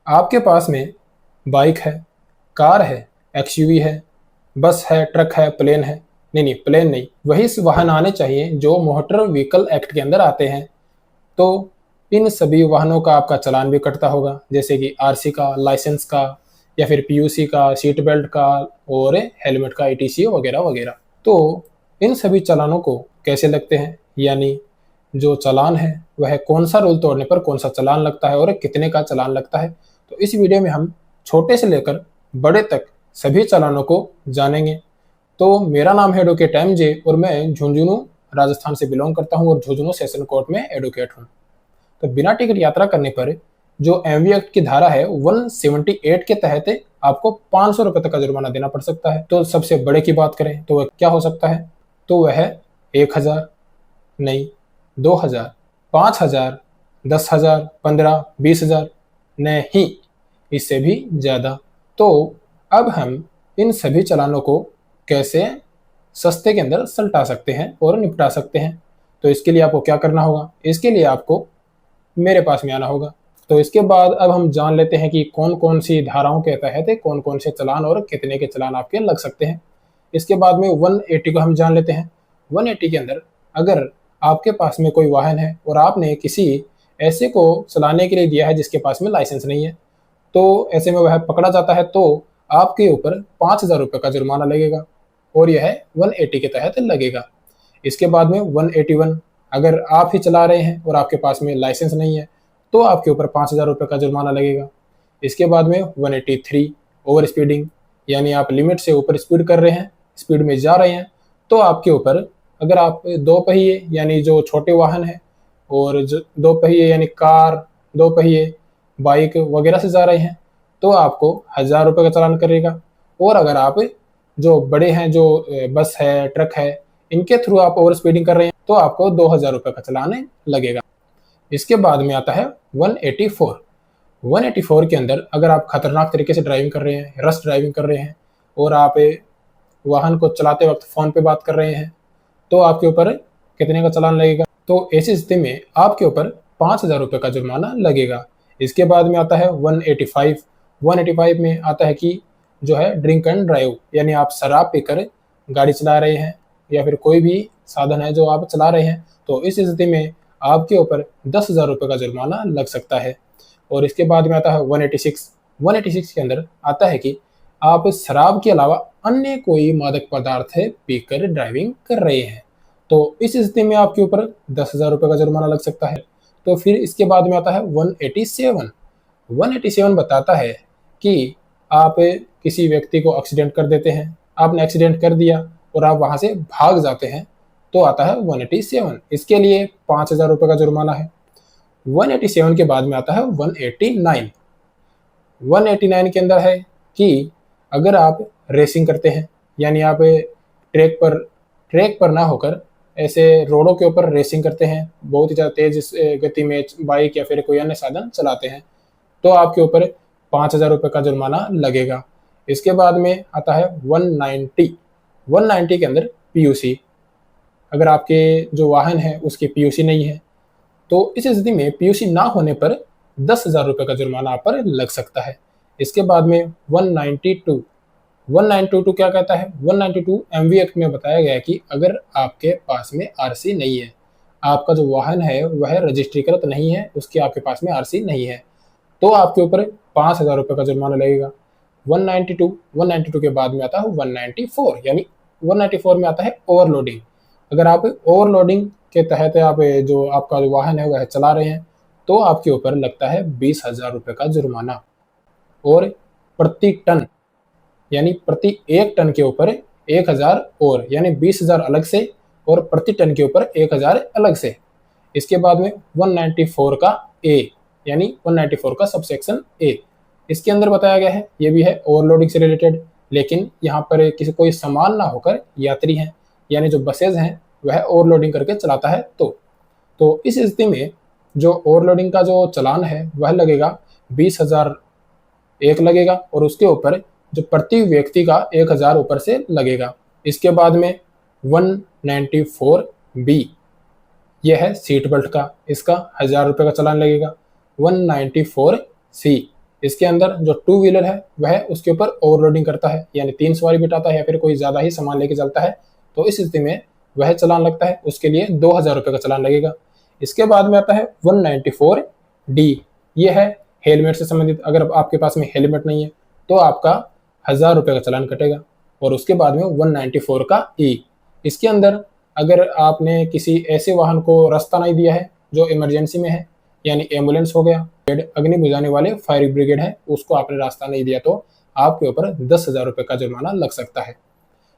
आपके पास में बाइक है, कार है, एक्सयूवी है, बस है, ट्रक है, प्लेन है। नहीं नहीं, प्लेन नहीं, वही वाहन आने चाहिए जो मोटर व्हीकल एक्ट के अंदर आते हैं। तो इन सभी वाहनों का आपका चालान भी कटता होगा, जैसे कि आरसी का, लाइसेंस का, या फिर पीयूसी का, सीट बेल्ट का, और हेलमेट का, ईटीसी वगैरह वगैरह। तो इन सभी चालानों को कैसे लगते हैं, यानी जो चालान है वह कौन सा रूल तोड़ने पर कौन सा चालान लगता है और कितने का चालान लगता है, तो इस वीडियो में हम छोटे से लेकर बड़े तक सभी चालानों को जानेंगे। तो मेरा नाम है एडवोकेट एमजे और मैं झुंझुनू राजस्थान से बिलोंग करता हूँ और झुंझुनू सेशन कोर्ट में एडवोकेट हूँ। तो बिना टिकट यात्रा करने पर जो एमवी एक्ट की धारा है 178 के तहत आपको 500 रुपए तक का जुर्माना देना पड़ सकता है। तो सबसे बड़े की बात करें तो वह क्या हो सकता है, तो वह 1000 नहीं, 2000, 5000, 10,000, 15, 20,000 नहीं, इससे भी ज्यादा। तो अब हम इन सभी चालानों को कैसे सस्ते के अंदर सलटा सकते हैं और निपटा सकते हैं, तो इसके लिए आपको क्या करना होगा, इसके लिए आपको मेरे पास में आना होगा। तो इसके बाद अब हम जान लेते हैं कि कौन कौन सी धाराओं के तहत कौन कौन से चालान और कितने के चालान आपके लग सकते हैं। इसके बाद में 180 को हम जान लेते हैं। 180 के अंदर अगर आपके पास में कोई वाहन है और आपने किसी ऐसे को चलाने के लिए दिया है जिसके पास में लाइसेंस नहीं है, तो ऐसे में वह पकड़ा जाता है तो आपके ऊपर 5,000 रुपये का जुर्माना लगेगा और यह 180 के तहत लगेगा। इसके बाद में 181, अगर आप ही चला रहे हैं और आपके पास में लाइसेंस नहीं है तो आपके ऊपर 5,000 रुपये का जुर्माना लगेगा। इसके बाद में 183, ओवर स्पीडिंग, यानी आप लिमिट से ऊपर स्पीड कर रहे हैं, स्पीड में जा रहे हैं, तो आपके ऊपर, अगर आप दो पहिए यानी जो छोटे वाहन है और जो दो पहिए यानी कार, दो पहिए, बाइक वगैरह से जा रहे हैं, तो आपको 1,000 रुपये का चालान करेगा। और अगर आप जो बड़े हैं, जो बस है, ट्रक है, इनके थ्रू आप ओवर स्पीडिंग कर रहे हैं तो आपको 2,000 रुपये का चालान लगेगा। इसके बाद में आता है 184। 184 के अंदर अगर आप खतरनाक तरीके से ड्राइविंग कर रहे हैं, रश ड्राइविंग कर रहे हैं और आप वाहन को चलाते वक्त फ़ोन पे बात कर रहे हैं, तो आपके ऊपर कितने का चालान लगेगा, तो ऐसी स्थिति में आपके ऊपर 5,000 रुपये का जुर्माना लगेगा। इसके बाद में आता है 185। 185 में आता है कि जो है ड्रिंक एंड ड्राइव, यानी आप शराब पीकर गाड़ी चला रहे हैं या फिर कोई भी साधन है जो आप चला रहे हैं, तो इस स्थिति में आपके ऊपर 10,000 रुपये का जुर्माना लग सकता है। और इसके बाद में आता है 186। 186 के अंदर आता है कि आप शराब के अलावा अन्य कोई मादक पदार्थ पीकर ड्राइविंग कर रहे हैं, तो इस स्थिति में आपके ऊपर 10,000 रुपये का जुर्माना लग सकता है। तो फिर इसके बाद में आता है 187। 187 बताता है कि आप किसी व्यक्ति को एक्सीडेंट कर देते हैं, आपने एक्सीडेंट कर दिया और आप वहां से भाग जाते हैं, तो आता है 187। इसके लिए 5,000 रुपये का जुर्माना है। 187 के बाद में आता है 189। 189 के अंदर है कि अगर आप रेसिंग करते हैं, यानी आप ट्रैक पर ना होकर ऐसे रोडों के ऊपर रेसिंग करते हैं, बहुत ही ज़्यादा तेज गति में बाइक या फिर कोई अन्य साधन चलाते हैं, तो आपके ऊपर 5,000 रुपये का जुर्माना लगेगा। इसके बाद में आता है 190। 190 के अंदर पीयूसी, अगर आपके जो वाहन है उसकी पीयूसी नहीं है, तो इस स्थिति में पीयूसी ना होने पर 10,000 रुपये का जुर्माना आप पर लग सकता है। इसके बाद में 192। 192 क्या कहता है, 192 एमवी एक्ट में बताया गया है कि अगर आपके पास में आरसी नहीं है, आपका जो वाहन है वह रजिस्ट्रीकृत नहीं है, उसके आपके पास में आरसी नहीं है, तो आपके ऊपर 5,000 रुपये का जुर्माना लगेगा। 192 के बाद में आता है 194, यानी 194 में आता है ओवरलोडिंग। अगर आप ओवरलोडिंग के तहत आप जो आपका जो वाहन है वह चला रहे हैं, तो आपके ऊपर लगता है 20,000 रुपये का जुर्माना। और प्रति टन, यानी प्रति 1 टन के ऊपर 1,000 और, यानी 20,000 अलग से और प्रति टन के ऊपर 1,000 अलग से। इसके बाद में 194 का ए, यानी 194 का सबसेक्शन ए, इसके अंदर बताया गया है, ये भी है ओवरलोडिंग से रिलेटेड, लेकिन यहाँ पर किसी कोई सामान ना होकर यात्री हैं, यानी जो बसेज हैं वह ओवरलोडिंग करके चलाता है, तो इस स्थिति में जो ओवरलोडिंग का जो चालान है वह लगेगा 20,000 एक लगेगा और उसके ऊपर जो प्रति व्यक्ति का 1,000 ऊपर से लगेगा। इसके बाद में 194 बी, यह है सीट बेल्ट का, इसका 1,000 रुपये का चालान लगेगा। 194 सी, इसके अंदर जो टू व्हीलर है वह उसके ऊपर ओवरलोडिंग करता है, यानी 3 सवारी बिठाता है या फिर कोई ज़्यादा ही सामान लेके चलता है, तो इस स्थिति में वह चालान लगता है, उसके लिए 2000 रुपये का चालान लगेगा। इसके बाद में आता है 194D, ये है हेलमेट से संबंधित। अगर आपके पास में हेलमेट नहीं है तो आपका 1000 रुपये का चालान कटेगा। और उसके बाद में 194 का E, इसके अंदर अगर आपने किसी ऐसे वाहन को रास्ता नहीं दिया है जो इमरजेंसी में है, यानी एम्बुलेंस हो गया, अग्नि बुझाने वाले फायर ब्रिगेड है, उसको आपने रास्ता नहीं दिया तो आपके ऊपर 10,000 रुपये का जुर्माना लग सकता है।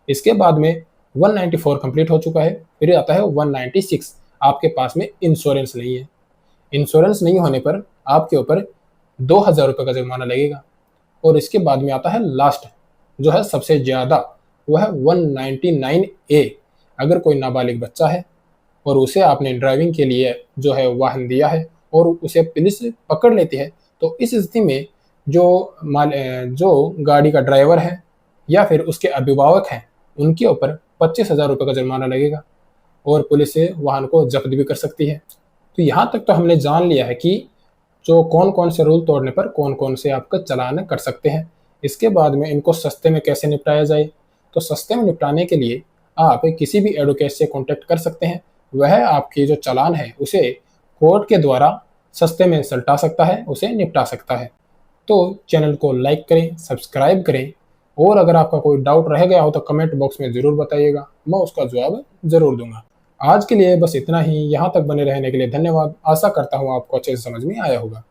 इसके बाद में 194 कंप्लीट हो चुका है, फिर आता है 196, आपके पास में इंश्योरेंस नहीं है। इंश्योरेंस नहीं होने पर आपके ऊपर 2000 रुपये का जुर्माना लगेगा। और इसके बाद में आता है लास्ट, जो है सबसे ज़्यादा, वह है 199A। अगर कोई नाबालिग बच्चा है और उसे आपने ड्राइविंग के लिए जो है वाहन दिया है और उसे पुलिस पकड़ लेती है, तो इस स्थिति में जो गाड़ी का ड्राइवर है या फिर उसके अभिभावक हैं, उनके ऊपर 25,000 रुपये का जुर्माना लगेगा और पुलिस वाहन को जब्त भी कर सकती है। तो यहाँ तक तो हमने जान लिया है कि जो कौन कौन से रूल तोड़ने पर कौन कौन से आपका चालान कट सकते हैं। इसके बाद में इनको सस्ते में कैसे निपटाया जाए, तो सस्ते में निपटाने के लिए आप किसी भी एडवोकेट से कॉन्टैक्ट कर सकते हैं। वह आपकी जो चालान है उसे कोर्ट के द्वारा सस्ते में सलटा सकता है, उसे निपटा सकता है। तो चैनल को लाइक करें, सब्सक्राइब करें, और अगर आपका कोई डाउट रह गया हो तो कमेंट बॉक्स में ज़रूर बताइएगा, मैं उसका जवाब ज़रूर दूंगा। आज के लिए बस इतना ही। यहाँ तक बने रहने के लिए धन्यवाद। आशा करता हूँ आपको अच्छे से समझ में आया होगा।